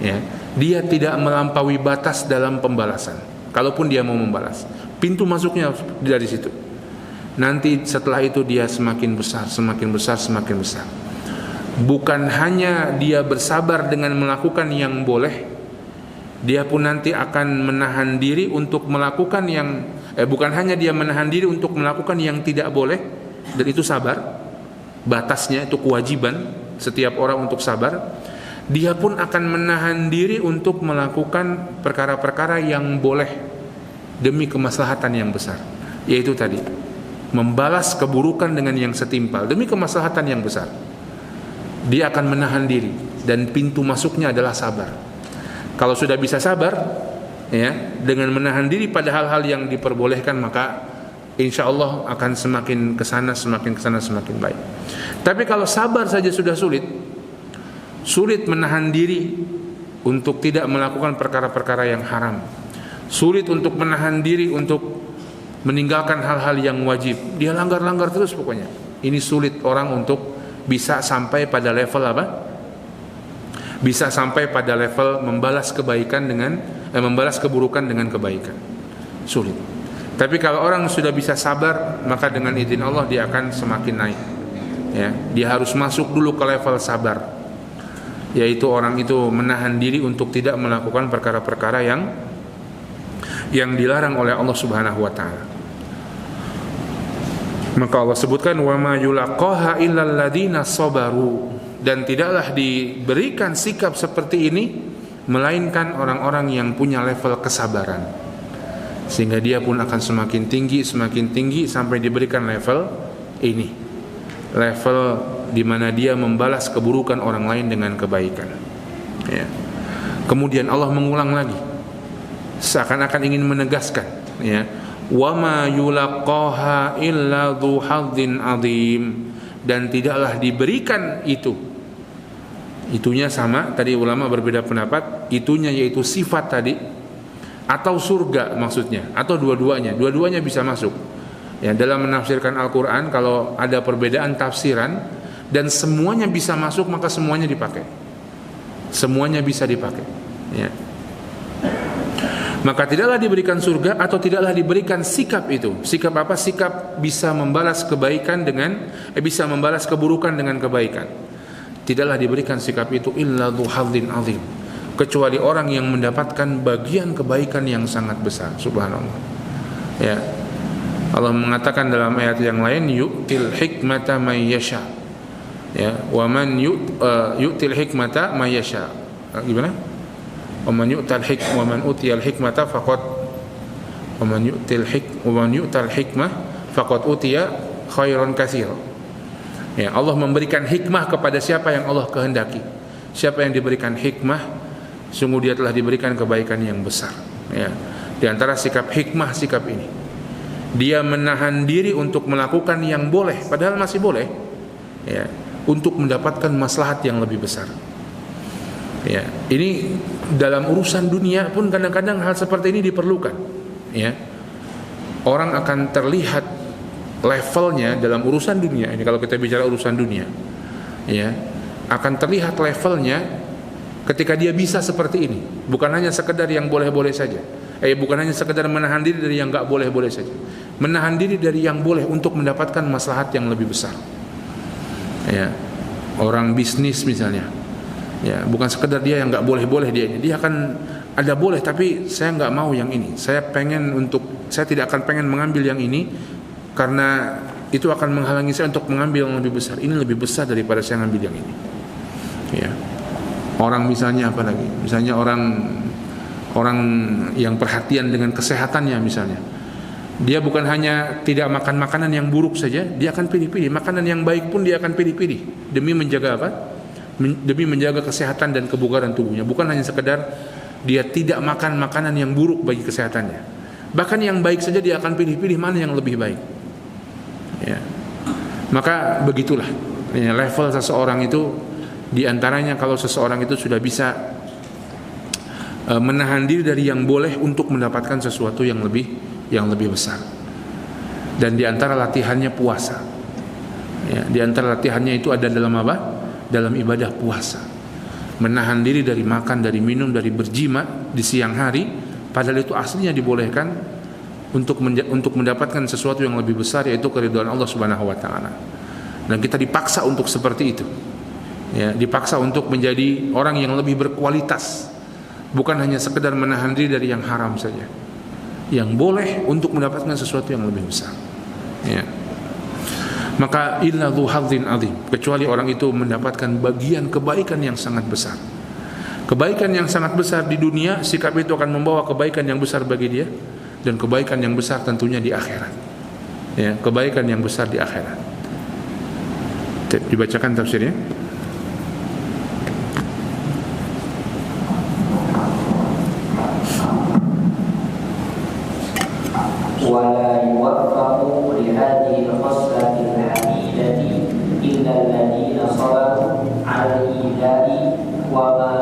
[SPEAKER 1] Ya. Dia tidak melampaui batas dalam pembalasan. Kalaupun dia mau membalas, pintu masuknya dari situ. Nanti setelah itu dia semakin besar, semakin besar, semakin besar. Bukan hanya dia bersabar dengan melakukan yang boleh, dia pun nanti akan menahan diri untuk melakukan yang bukan hanya dia menahan diri untuk melakukan yang tidak boleh, dan itu sabar, batasnya itu kewajiban setiap orang untuk sabar. Dia pun akan menahan diri untuk melakukan perkara-perkara yang boleh demi kemaslahatan yang besar, yaitu tadi membalas keburukan dengan yang setimpal demi kemaslahatan yang besar. Dia akan menahan diri, dan pintu masuknya adalah sabar. Kalau sudah bisa sabar, ya, dengan menahan diri pada hal-hal yang diperbolehkan, maka insya Allah akan semakin kesana, semakin baik. Tapi kalau sabar saja sudah sulit menahan diri untuk tidak melakukan perkara-perkara yang haram, sulit untuk menahan diri untuk meninggalkan hal-hal yang wajib, dia langgar-langgar terus pokoknya. Ini sulit orang untuk bisa sampai pada level apa? Bisa sampai pada level membalas kebaikan dengan membalas keburukan dengan kebaikan. Sulit. Tapi kalau orang sudah bisa sabar, maka dengan izin Allah dia akan semakin naik. Ya, dia harus masuk dulu ke level sabar. Yaitu orang itu menahan diri untuk tidak melakukan perkara-perkara yang dilarang oleh Allah Subhanahu wa taala. Maka Allah sebutkan wa ma yulaqaha illal ladzina sabaru, dan tidaklah diberikan sikap seperti ini melainkan orang-orang yang punya level kesabaran, sehingga dia pun akan semakin tinggi sampai diberikan level ini, level di mana dia membalas keburukan orang lain dengan kebaikan. Ya. Kemudian Allah mengulang lagi, seakan-akan ingin menegaskan, ya, wa ma yulaqaha illa dzu hadzin adzim, dan tidaklah diberikan itunya sama, tadi ulama berbeda pendapat, itunya yaitu sifat tadi atau surga maksudnya, atau dua-duanya bisa masuk. Ya, dalam menafsirkan Al-Qur'an kalau ada perbedaan tafsiran dan semuanya bisa masuk, maka semuanya dipakai. Semuanya bisa dipakai. Ya. Maka tidaklah diberikan surga atau tidaklah diberikan sikap itu. Sikap apa? Sikap bisa membalas kebaikan dengan bisa membalas keburukan dengan kebaikan. Tidaklah diberikan sikap itu illa dzu hadzin azim, kecuali orang yang mendapatkan bagian kebaikan yang sangat besar. Subhanallah. Ya. Allah mengatakan dalam ayat yang lain, yu'til hikmata may yasha. Ya, wa man yu'til hikmata may yasha. Gimana? Wa man yu'tal hikmata faqad utiya khairan katsira. Ya, Allah memberikan hikmah kepada siapa yang Allah kehendaki. Siapa yang diberikan hikmah, sungguh dia telah diberikan kebaikan yang besar. Ya. Di antara sikap hikmah sikap ini, dia menahan diri untuk melakukan yang boleh padahal masih boleh, ya, untuk mendapatkan maslahat yang lebih besar. Ya, ini dalam urusan dunia pun kadang-kadang hal seperti ini diperlukan. Ya, orang akan terlihat levelnya dalam urusan dunia ini, kalau kita bicara urusan dunia, ya, akan terlihat levelnya ketika dia bisa seperti ini, bukan hanya sekedar yang boleh-boleh saja, bukan hanya sekedar menahan diri dari yang nggak boleh-boleh saja, menahan diri dari yang boleh untuk mendapatkan maslahat yang lebih besar. Ya, orang bisnis misalnya, ya, bukan sekedar dia yang nggak boleh-boleh, dia akan ada boleh, tapi saya nggak mau yang ini, saya tidak akan pengen mengambil yang ini karena itu akan menghalangi saya untuk mengambil yang lebih besar. Ini lebih besar daripada saya ngambil yang ini. Ya, orang misalnya apa lagi? Misalnya orang yang perhatian dengan kesehatannya misalnya, dia bukan hanya tidak makan makanan yang buruk saja, dia akan pilih-pilih makanan yang baik pun dia akan pilih-pilih demi menjaga apa? Demi menjaga kesehatan dan kebugaran tubuhnya. Bukan hanya sekedar dia tidak makan makanan yang buruk bagi kesehatannya, bahkan yang baik saja dia akan pilih-pilih mana yang lebih baik. Ya. Maka begitulah, ya, level seseorang itu, diantaranya kalau seseorang itu sudah bisa menahan diri dari yang boleh untuk mendapatkan sesuatu yang lebih besar. Dan diantara latihannya puasa. Ya, diantara latihannya itu ada dalam apa? Dalam ibadah puasa. Menahan diri dari makan, dari minum, dari berjima di siang hari, padahal itu aslinya dibolehkan untuk mendapatkan sesuatu yang lebih besar, yaitu keridhaan Allah Subhanahu wa taala. Dan kita dipaksa untuk seperti itu. Ya, dipaksa untuk menjadi orang yang lebih berkualitas. Bukan hanya sekedar menahan diri dari yang haram saja, yang boleh untuk mendapatkan sesuatu yang lebih besar. Ya. Maka illa dzu hadzin azim, kecuali orang itu mendapatkan bagian kebaikan yang sangat besar. Kebaikan yang sangat besar di dunia, sikap itu akan membawa kebaikan yang besar bagi dia, dan kebaikan yang besar tentunya di akhirat. Ya, kebaikan yang besar di akhirat. Dibacakan tafsirnya.
[SPEAKER 2] ولا يوفق لهذه الخصلة الحميدة إلا الذين صبروا على الإيذاء وما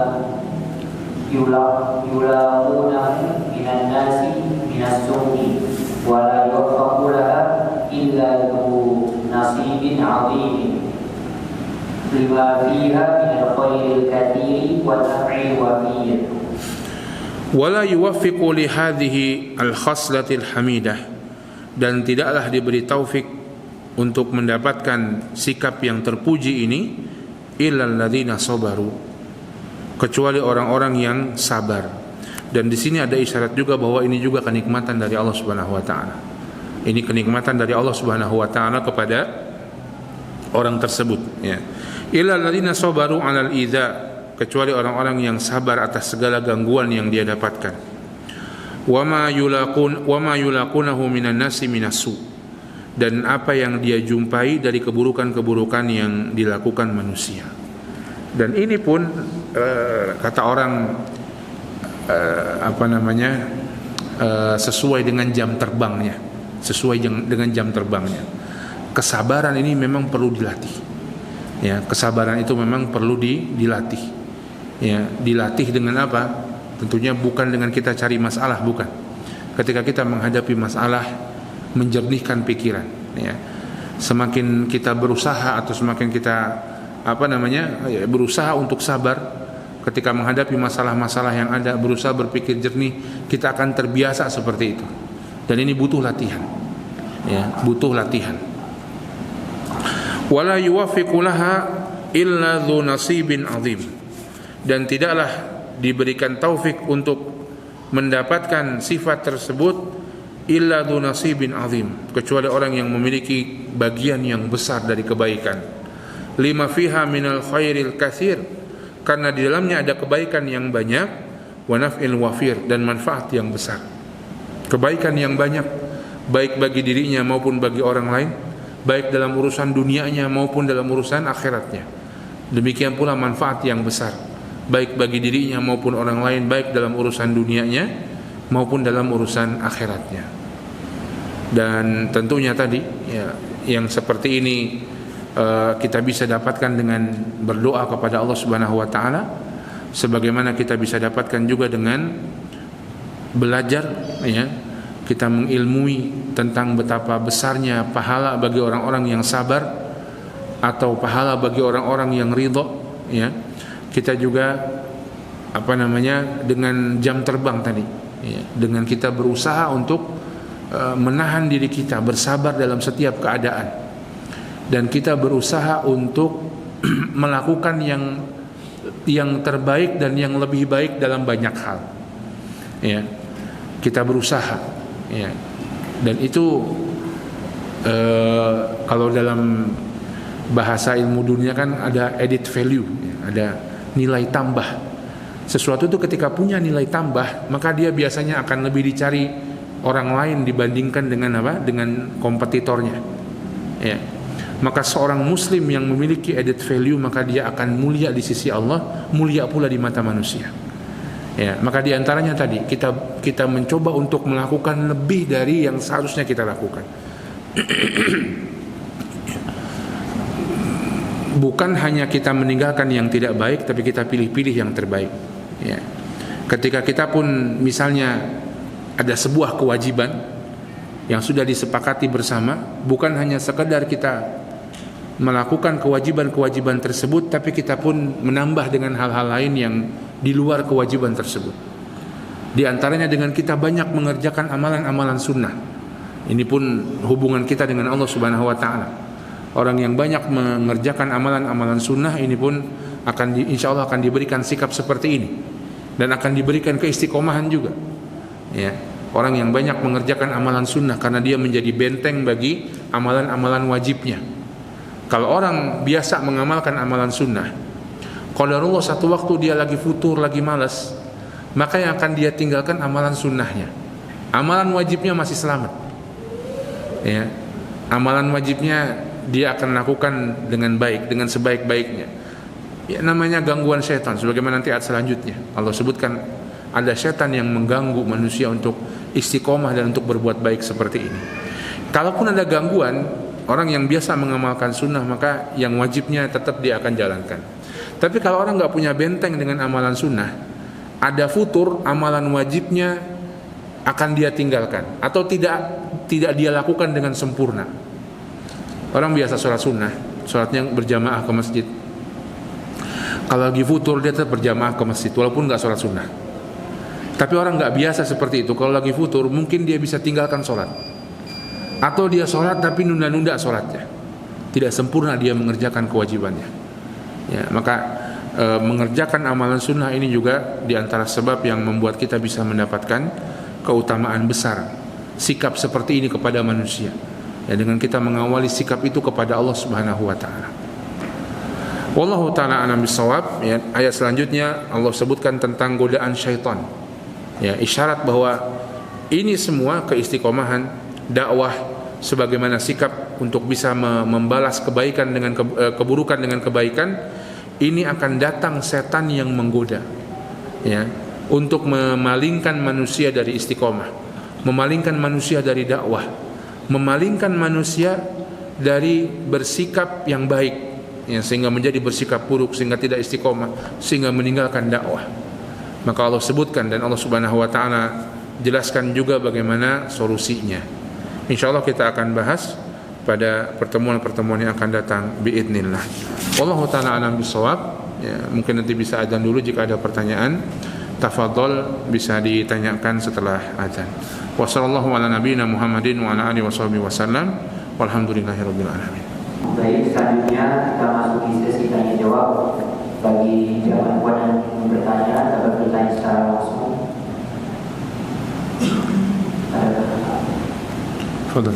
[SPEAKER 2] يلاقونه من الناس من السوء ولا يوفق لها إلا ذو نصيب عظيم لما فيها من الخير الكثير والنفع الوفير.
[SPEAKER 1] Wala yuwaffiqu li hadhihi al-khaslatil hamidah, dan tidaklah diberi taufik untuk mendapatkan sikap yang terpuji ini illal ladzina sabaru, kecuali orang-orang yang sabar. Dan di sini ada isyarat juga bahwa ini juga kenikmatan dari Allah Subhanahu wa taala. Ini kenikmatan dari Allah Subhanahu wa taala kepada orang tersebut, ya. Illal ladzina sabaru 'alal idza, kecuali orang-orang yang sabar atas segala gangguan yang dia dapatkan. Wa ma yulaqunahu minan nasi minasu, dan apa yang dia jumpai dari keburukan-keburukan yang dilakukan manusia. Dan ini pun kata orang sesuai dengan jam terbangnya, kesabaran ini memang perlu dilatih. Ya, kesabaran itu memang perlu dilatih. Ya, dilatih dengan apa? Tentunya bukan dengan kita cari masalah, bukan. Ketika kita menghadapi masalah, menjernihkan pikiran. Ya, semakin kita berusaha atau semakin kita berusaha untuk sabar ketika menghadapi masalah-masalah yang ada, berusaha berpikir jernih, kita akan terbiasa seperti itu. Dan ini butuh latihan. Ya, butuh latihan. Wala yuwaffiqu laha illa dzu nasibin azim, dan tidaklah diberikan taufik untuk mendapatkan sifat tersebut illa dzu nasibin azim, kecuali orang yang memiliki bagian yang besar dari kebaikan. Lima fiha minal khairil katsir, karena di dalamnya ada kebaikan yang banyak, wa naf'il wafir, dan manfaat yang besar. Kebaikan yang banyak, baik bagi dirinya maupun bagi orang lain, baik dalam urusan dunianya maupun dalam urusan akhiratnya. Demikian pula manfaat yang besar, baik bagi dirinya maupun orang lain, baik dalam urusan dunianya maupun dalam urusan akhiratnya. Dan tentunya tadi ya, yang seperti ini kita bisa dapatkan dengan berdoa kepada Allah Subhanahu wa taala, sebagaimana kita bisa dapatkan juga dengan belajar ya, kita mengilmui tentang betapa besarnya pahala bagi orang-orang yang sabar atau pahala bagi orang-orang yang ridha ya. Kita juga dengan jam terbang tadi ya, dengan kita berusaha untuk menahan diri kita, bersabar dalam setiap keadaan, dan kita berusaha untuk melakukan yang terbaik dan yang lebih baik dalam banyak hal ya. Kita berusaha ya, dan itu kalau dalam bahasa ilmu dunia kan ada added value ya, ada nilai tambah. Sesuatu itu ketika punya nilai tambah, maka dia biasanya akan lebih dicari orang lain dibandingkan dengan dengan kompetitornya ya. Maka seorang muslim yang memiliki added value, maka dia akan mulia di sisi Allah, mulia pula di mata manusia ya. Maka diantaranya tadi kita mencoba untuk melakukan lebih dari yang seharusnya kita lakukan. Bukan hanya kita meninggalkan yang tidak baik, tapi kita pilih-pilih yang terbaik ya. Ketika kita pun misalnya ada sebuah kewajiban yang sudah disepakati bersama, bukan hanya sekedar kita melakukan kewajiban-kewajiban tersebut, tapi kita pun menambah dengan hal-hal lain yang di luar kewajiban tersebut. Di antaranya dengan kita banyak mengerjakan amalan-amalan sunnah. Ini pun hubungan kita dengan Allah Subhanahu wa taala. Orang yang banyak mengerjakan amalan-amalan sunnah ini pun insya Allah akan diberikan sikap seperti ini, dan akan diberikan keistiqomahan juga ya. Orang yang banyak mengerjakan amalan sunnah karena dia menjadi benteng bagi amalan-amalan wajibnya. Kalau orang biasa mengamalkan amalan sunnah, qadarullah satu waktu dia lagi futur, lagi malas, maka yang akan dia tinggalkan amalan sunnahnya. Amalan wajibnya masih selamat ya. Amalan wajibnya dia akan lakukan dengan baik, dengan sebaik-baiknya ya. Namanya gangguan setan, sebagaimana nanti ayat selanjutnya Allah sebutkan ada setan yang mengganggu manusia untuk istiqomah dan untuk berbuat baik seperti ini. Kalaupun ada gangguan, orang yang biasa mengamalkan sunnah, maka yang wajibnya tetap dia akan jalankan. Tapi kalau orang nggak punya benteng dengan amalan sunnah, ada futur, amalan wajibnya akan dia tinggalkan atau tidak dia lakukan dengan sempurna. Orang biasa sholat sunnah, sholatnya berjamaah ke masjid. Kalau lagi futur dia tetap berjamaah ke masjid walaupun nggak sholat sunnah. Tapi orang nggak biasa seperti itu. Kalau lagi futur mungkin dia bisa tinggalkan sholat, atau dia sholat tapi nunda-nunda sholatnya, tidak sempurna dia mengerjakan kewajibannya ya. Maka mengerjakan amalan sunnah ini juga diantara sebab yang membuat kita bisa mendapatkan keutamaan besar sikap seperti ini kepada manusia ya, dengan kita mengawali sikap itu kepada Allah Subhanahu wa taala. Wallahu taala a'lam bissawab ya. Ayat selanjutnya Allah sebutkan tentang godaan syaitan ya, isyarat bahwa ini semua keistiqomahan dakwah sebagaimana sikap untuk bisa membalas kebaikan dengan keburukan dengan kebaikan, ini akan datang setan yang menggoda ya, untuk memalingkan manusia dari istiqomah, memalingkan manusia dari dakwah, memalingkan manusia dari bersikap yang baik ya, sehingga menjadi bersikap buruk, sehingga tidak istiqomah, sehingga meninggalkan dakwah. Maka Allah sebutkan dan Allah Subhanahu wa taala jelaskan juga bagaimana solusinya. Insyaallah kita akan bahas pada pertemuan-pertemuan yang akan datang biidznillah. Wallahu taala alam bisawab ya. Mungkin nanti bisa adzan dulu, jika ada pertanyaan tafadhol bisa ditanyakan setelah adzan. Wa sallallahu ala nabiyyina Muhammadin wa ala alihi washabihi wasallam. Walhamdulillahirabbil alamin.
[SPEAKER 2] Baik, selanjutnya kita masuk di sesi tanya jawab. Bagi jamaah yang bertanya dapat bertanya secara langsung.
[SPEAKER 1] Fadhil.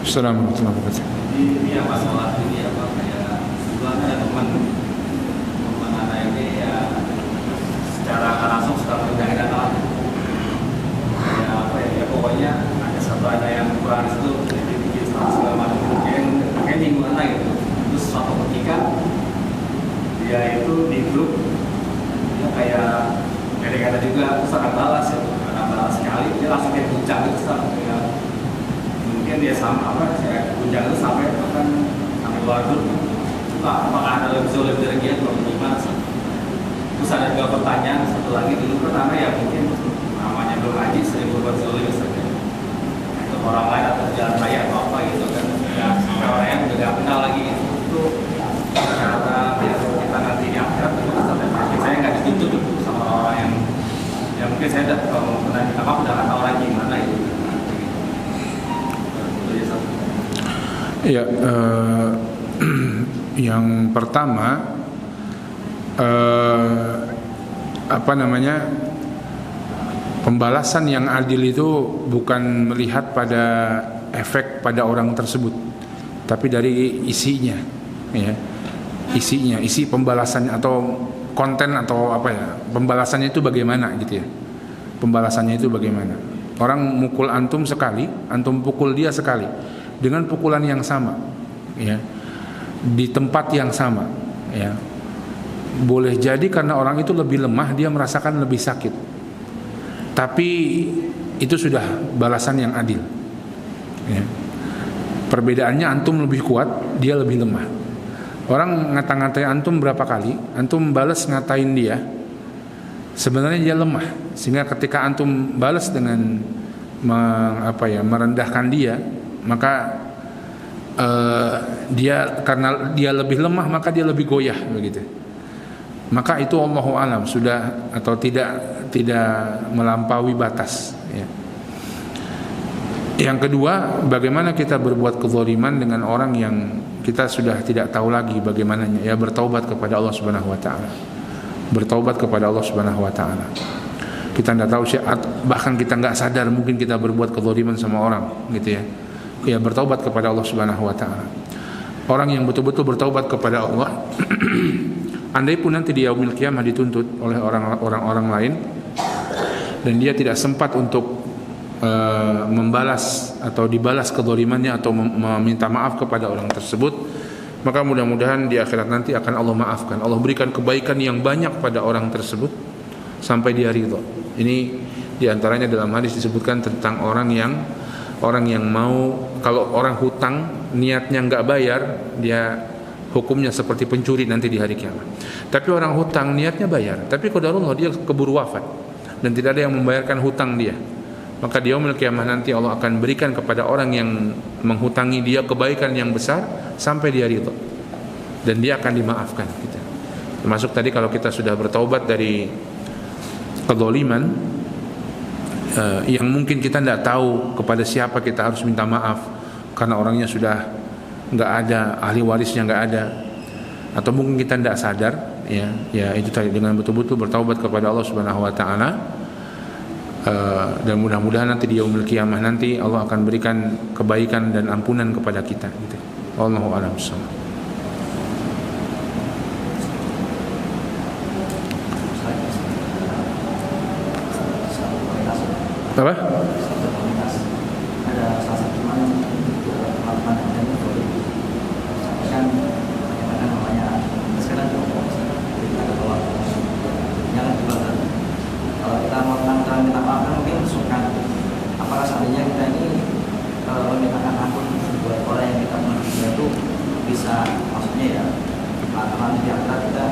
[SPEAKER 1] Assalamualaikum warahmatullahi wabarakatuh.
[SPEAKER 3] Ini ya masalah ini apa kayak ada teman anak ini ya secara langsung sudah tidak ada ya apa ya pokoknya ada satu ada yang kurang itu jadi bikin segala macam kayak minggu anak gitu. Terus suatu ketika dia itu di grup dia kayak ada juga sangat balas ya, karena langsung kayak guncang itu ya, mungkin dia sama apa saya guncang itu sampai bahkan sampai luar dulu. Apakah ada lebih sulit dari dia atau gimana sih? Terus ada juga pertanyaan satu lagi dulu pertama ya mungkin namanya belum haji sering berbuat sulit misalnya untuk orang lain atau jalan raya atau apa gitu kan ya sampai orang yang udah gak kenal lagi itu cara biar kita nanti di akhirat itu sampai mungkin saya nggak dituntut gitu sama orang yang ya mungkin saya kalau pernah minta maaf udah nggak tahu lagi gimana itu.
[SPEAKER 1] Ya, yang pertama apa namanya, pembalasan yang adil itu bukan melihat pada efek pada orang tersebut, tapi dari isinya, ya, isinya, isi pembalasannya atau konten atau apa ya, pembalasannya itu bagaimana gitu ya, pembalasannya itu bagaimana. Orang mukul antum sekali, antum pukul dia sekali dengan pukulan yang sama, ya, di tempat yang sama, ya. Boleh jadi karena orang itu lebih lemah dia merasakan lebih sakit, tapi itu sudah balasan yang adil, ya. Perbedaannya antum lebih kuat, dia lebih lemah. Orang ngata-ngatain antum berapa kali, antum balas ngatain dia, sebenarnya dia lemah, sehingga ketika antum balas dengan merendahkan dia, maka dia karena dia lebih lemah maka dia lebih goyah begitu. Maka itu Allahu alam sudah atau tidak melampaui batas, ya. Yang kedua, bagaimana kita berbuat kezaliman dengan orang yang kita sudah tidak tahu lagi bagaimananya, ya, bertaubat kepada Allah Subhanahu wa taala. Bertaubat kepada Allah Subhanahu wa taala. Kita tidak tahu, bahkan kita nggak sadar mungkin kita berbuat kezaliman sama orang gitu ya. Ya, bertaubat kepada Allah Subhanahu wa taala. Orang yang betul-betul bertaubat kepada Allah andai pun nanti di yaumil qiyamah dituntut oleh orang-orang lain dan dia tidak sempat untuk membalas atau dibalas kezalimannya atau meminta maaf kepada orang tersebut, maka mudah-mudahan di akhirat nanti akan Allah maafkan. Allah berikan kebaikan yang banyak pada orang tersebut sampai dia ridha. Ini diantaranya dalam hadis disebutkan tentang orang yang mau, kalau orang hutang niatnya nggak bayar, dia hukumnya seperti pencuri nanti di hari kiamat. Tapi orang hutang niatnya bayar, tapi qadarullah dia keburu wafat dan tidak ada yang membayarkan hutang dia, maka di yaumil kiamah nanti Allah akan berikan kepada orang yang menghutangi dia kebaikan yang besar sampai dia ridha dan dia akan dimaafkan kita. Termasuk tadi kalau kita sudah bertaubat dari kezaliman yang mungkin kita tidak tahu kepada siapa kita harus minta maaf karena orangnya sudah nggak ada, ahli warisnya nggak ada, atau mungkin kita tidak sadar, ya itu tadi, dengan betul-betul bertaubat kepada Allah Subhanahu wa taala. Dan mudah-mudahan nanti di yaumil qiyamah nanti Allah akan berikan kebaikan dan ampunan kepada kita gitu. Wallahu a'lam bishawab. Apa?
[SPEAKER 2] Ada salah satu teman melakukan kan bagaimana namanya sekarang kita ke bawah jangan dibakar. Kalau kita mau tentang minta maaf kan mungkin sungkan. Apakah seandainya kita ini memintakan ampun buat orang yang kita mengenal itu bisa, maksudnya ya nanti di akhirat kita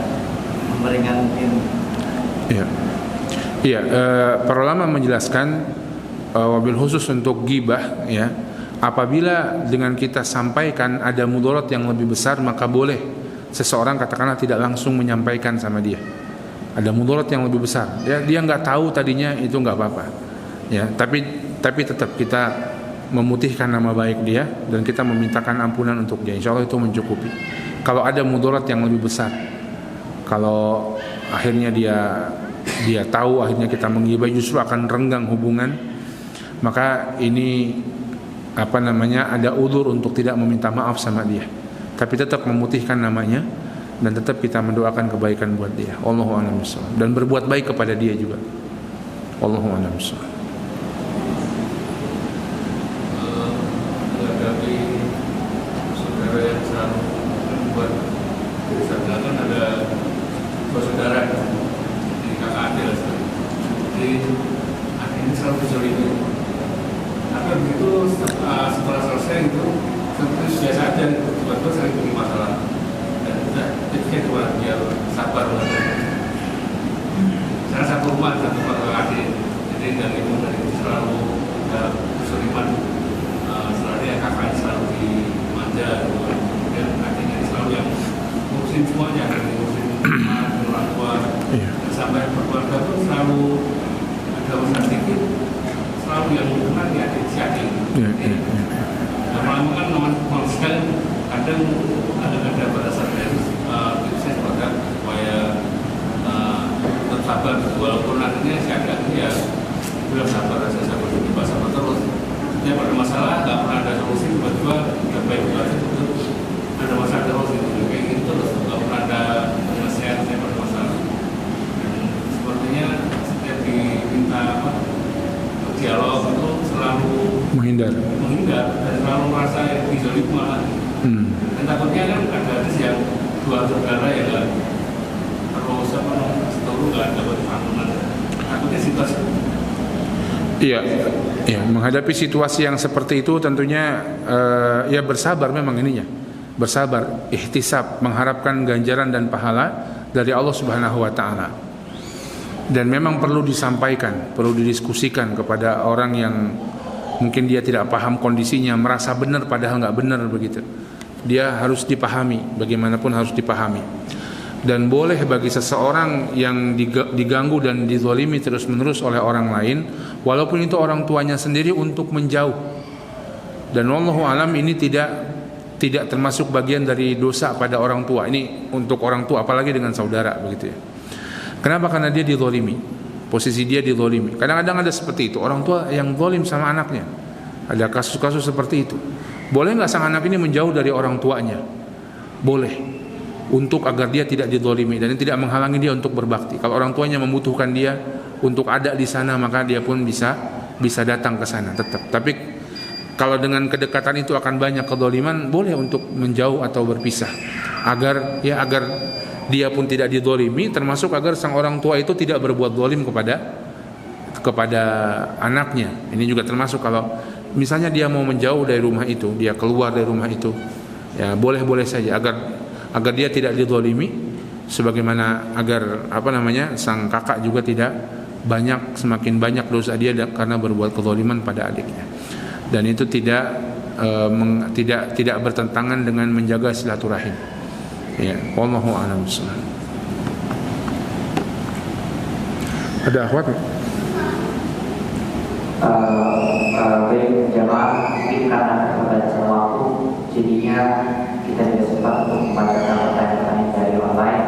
[SPEAKER 2] memberikan mungkin.
[SPEAKER 1] Iya, para ulama menjelaskan wabil khusus untuk ghibah, ya, apabila dengan kita sampaikan ada mudarat yang lebih besar, maka boleh seseorang katakanlah tidak langsung menyampaikan sama dia. Ada mudarat yang lebih besar, ya, dia nggak tahu tadinya, itu nggak apa-apa, ya, tapi tetap kita memutihkan nama baik dia dan kita memintakan ampunan untuk dia. Insya Allah itu mencukupi. Kalau ada mudarat yang lebih besar, kalau akhirnya dia tahu, akhirnya kita menggibah, justru akan renggang hubungan, maka ini ada udzur untuk tidak meminta maaf sama dia, tapi tetap memutihkan namanya dan tetap kita mendoakan kebaikan buat dia. Wallahu a'lam bishawab, dan berbuat baik kepada dia juga. Wallahu a'lam bishawab.
[SPEAKER 4] Menghadapi saudara yang selalu membuat kesadaran, ada saudara di kakak adil, jadi akhirnya selalu dizalimi. setelah selesai itu seperti biasa aja, tiba-tiba sering punya masalah dan kita cuma biar sabar lah. Saya satu rumah, satu adik, jadi dan ibu dan ibu selalu keseriman, selalu yang kakaknya selalu dimanja, kemudian adiknya selalu yang ngurusin semuanya, ngurusin orang tua, dan sampai keluarga pun selalu ada usaha sedikit, selalu yang mengenal ya adik. Lama-lama kan manusia kadang ada pada saat saya sepakat supaya tetap sabar, walaupun nantinya si adik ya bilang sabar terus. Setiap ada masalah nggak pernah ada solusi, tiba-tiba udah baik aja terus ada masalah terus gitu, kayak gitu terus nggak pernah ada penyelesaian setiap ada masalah. Dan sepertinya setiap diminta dialog itu selalu menghindar dan selalu merasa dizolim malah. Dan takutnya kan ada yang dua saudara ya kan terus seteru nggak dapat santunan, takutnya situasi.
[SPEAKER 1] Iya, menghadapi situasi yang seperti itu tentunya ya bersabar memang ininya. Bersabar, ihtisab, mengharapkan ganjaran dan pahala dari Allah Subhanahu wa taala. Dan memang perlu disampaikan, perlu didiskusikan kepada orang yang mungkin dia tidak paham kondisinya, merasa benar padahal nggak benar begitu. Dia harus dipahami, bagaimanapun harus dipahami. Dan boleh bagi seseorang yang diganggu dan dizalimi terus-menerus oleh orang lain, walaupun itu orang tuanya sendiri, untuk menjauh. Dan wallahu alam ini tidak termasuk bagian dari dosa pada orang tua. Ini untuk orang tua, apalagi dengan saudara begitu ya. Kenapa? Karena dia dizalimi. Posisi dia dizalimi. Kadang-kadang ada seperti itu, orang tua yang zalim sama anaknya. Ada kasus-kasus seperti itu. Boleh nggak sang anak ini menjauh dari orang tuanya? Boleh. Untuk agar dia tidak dizalimi dan tidak menghalangi dia untuk berbakti. Kalau orang tuanya membutuhkan dia untuk ada di sana, maka dia pun bisa datang ke sana tetap. Tapi kalau dengan kedekatan itu akan banyak kezaliman, boleh untuk menjauh atau berpisah agar dia pun tidak dizalimi, termasuk agar sang orang tua itu tidak berbuat zalim kepada anaknya. Ini juga termasuk kalau misalnya dia mau menjauh dari rumah itu, dia keluar dari rumah itu, ya boleh saja agar dia tidak dizalimi, sebagaimana agar sang kakak juga tidak semakin banyak dosa dia karena berbuat kezaliman pada adiknya. Dan itu tidak bertentangan dengan menjaga silaturahim. Ya, wallahu a'lam bishawab. Ada akhwat?
[SPEAKER 5] Baik jemaah, mungkin karena keterbatasan waktu, jadinya kita tidak sempat untuk membacakan pertanyaan-pertanyaan dari online.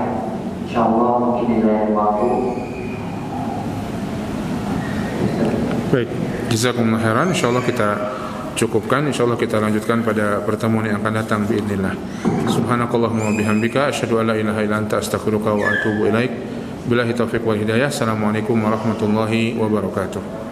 [SPEAKER 5] Insyaallah mungkin di lain waktu.
[SPEAKER 1] Baik, jazakumullah khairan. Insyaallah kita cukupkan, insyaallah kita lanjutkan pada pertemuan yang akan datang biidznillah. Subhanakallahumma wa bihamdika asyhadu an la ilaha illa anta astaghfiruka wa atubu ilaik. Billahi taufiq wal hidayah. Assalamualaikum warahmatullahi wabarakatuh.